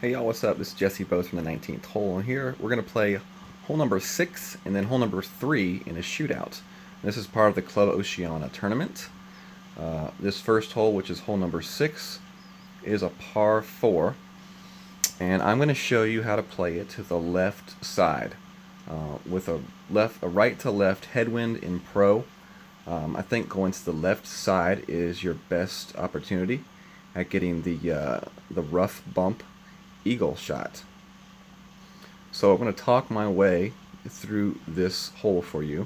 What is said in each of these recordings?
Hey y'all, what's up? This is Jesse Bose from the 19th hole, and here we're going to play hole number 6 and then hole number 3 in a shootout. And this is part of the Club Oceania tournament. This first hole, which is hole number 6, is a par 4, and I'm going to show you how to play it to the left side with a right to left headwind in pro. I think going to the left side is your best opportunity at getting the rough bump eagle shot. So I'm going to talk my way through this hole for you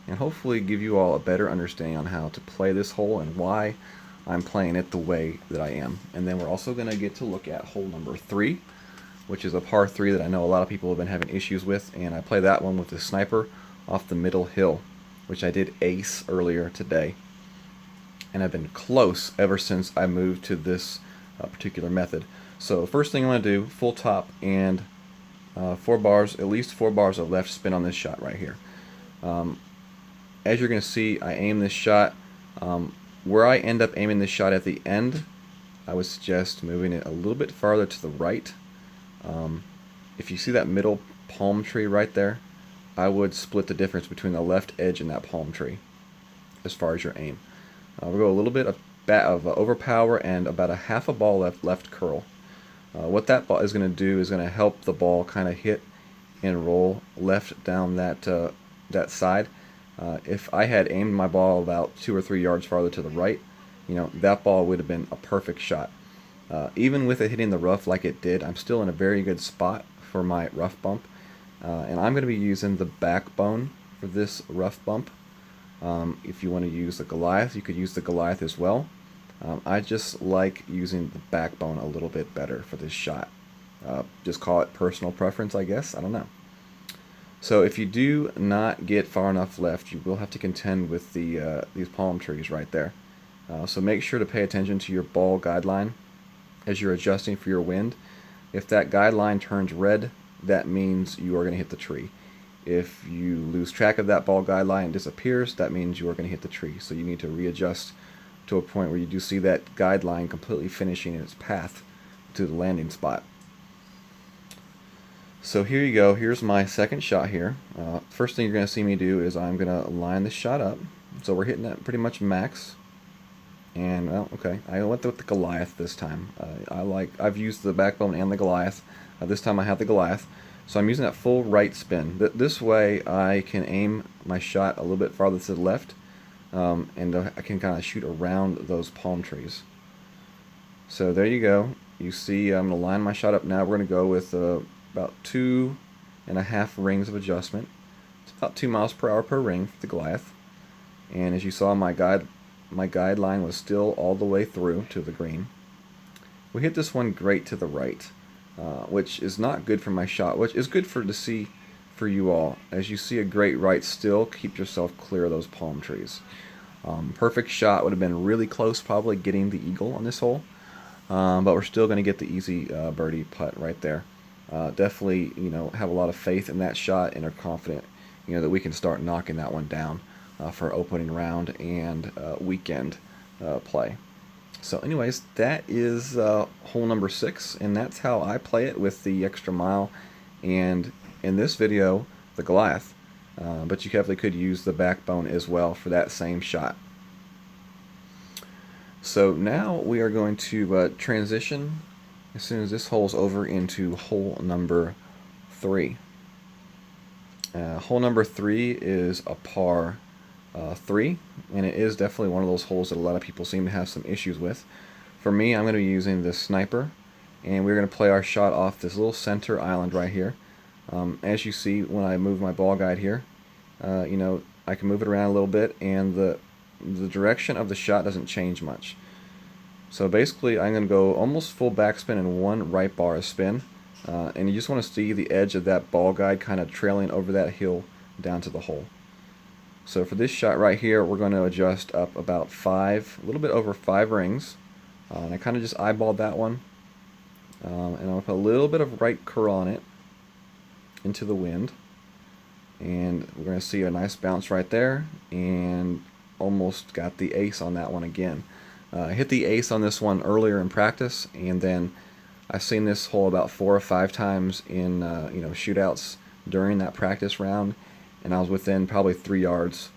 and hopefully give you all a better understanding on how to play this hole and why I'm playing it the way that I am. And then we're also going to get to look at hole number 3, which is a par 3 that I know a lot of people have been having issues with, and I play that one with the sniper off the middle hill, which I did ace earlier today. And I've been close ever since I moved to this particular method. So first thing I'm going to do, full top and 4 bars, at least 4 bars of left spin on this shot right here. As you're going to see, I aim this shot. Where I end up aiming this shot at the end, I would suggest moving it a little bit farther to the right. If you see that middle palm tree right there, I would split the difference between the left edge and that palm tree as far as your aim. We'll go a little bit of overpower and about a half a ball left curl. What that ball is going to do is going to help the ball kind of hit and roll left down that side. If I had aimed my ball about 2 or 3 yards farther to the right, that ball would have been a perfect shot. Even with it hitting the rough like it did, I'm still in a very good spot for my rough bump. And I'm going to be using the backbone for this rough bump. If you want to use the Goliath, you could use the Goliath as well. I just like using the backbone a little bit better for this shot. Just call it personal preference, I guess. I don't know. So if you do not get far enough left, you will have to contend with these palm trees right there. So make sure to pay attention to your ball guideline as you're adjusting for your wind. If that guideline turns red, that means you are going to hit the tree. If you lose track of that ball guideline and disappears, that means you are going to hit the tree. So you need to readjust to a point where you do see that guideline completely finishing in its path to the landing spot. So here you go. Here's my second shot here. First thing you're going to see me do is I'm going to line this shot up. So we're hitting that pretty much max. And, well, okay, I went with the Goliath this time. I've used the backbone and the Goliath. This time I have the Goliath. So I'm using that full right spin. This way I can aim my shot a little bit farther to the left. And I can kind of shoot around those palm trees. So there you go. You see I'm going to line my shot up now. We're going to go with about 2.5 rings of adjustment. It's about 2 miles per hour per ring for the Goliath. And as you saw, my guideline was still all the way through to the green. We hit this one great to the right, which is not good for my shot, which is good to see for you all. As you see a great right, still keep yourself clear of those palm trees. Perfect shot. Would have been really close probably getting the eagle on this hole, but we're still going to get the easy birdie putt right there. Definitely have a lot of faith in that shot and are confident that we can start knocking that one down for opening round and weekend play. So anyways, that is hole number 6, and that's how I play it with the extra mile and in this video the Goliath, but you definitely could use the backbone as well for that same shot. So now we are going to transition as soon as this hole's over into hole number 3. Hole number 3 is a par 3, and it is definitely one of those holes that a lot of people seem to have some issues with. For me, I'm going to be using the sniper, and we're going to play our shot off this little center island right here. As you see, when I move my ball guide here, I can move it around a little bit, and the direction of the shot doesn't change much. So basically, I'm going to go almost full backspin and 1 right bar of spin, and you just want to see the edge of that ball guide kind of trailing over that hill down to the hole. So for this shot right here, we're going to adjust up about 5, a little bit over 5 rings, and I kind of just eyeballed that one, and I'll put a little bit of right curl on it into the wind, and we're going to see a nice bounce right there, and almost got the ace on that one again. I hit the ace on this one earlier in practice, and then I've seen this hole about 4 or 5 times in shootouts during that practice round, and I was within probably 3 yards,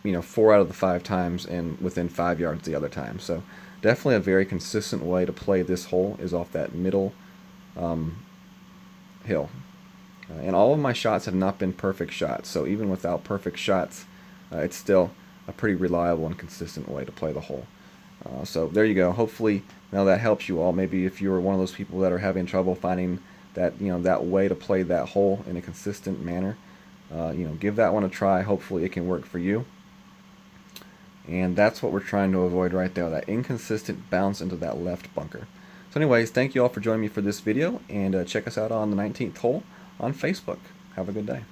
4 out of the 5 times, and within 5 yards the other time. So definitely a very consistent way to play this hole is off that middle hill. And all of my shots have not been perfect shots, so even without perfect shots, it's still a pretty reliable and consistent way to play the hole. So there you go. Hopefully now that helps you all. Maybe if you were one of those people that are having trouble finding that that way to play that hole in a consistent manner, give that one a try. Hopefully it can work for you. And that's what we're trying to avoid right there, that inconsistent bounce into that left bunker. So anyways, thank you all for joining me for this video, and check us out on the 19th hole on Facebook. Have a good day.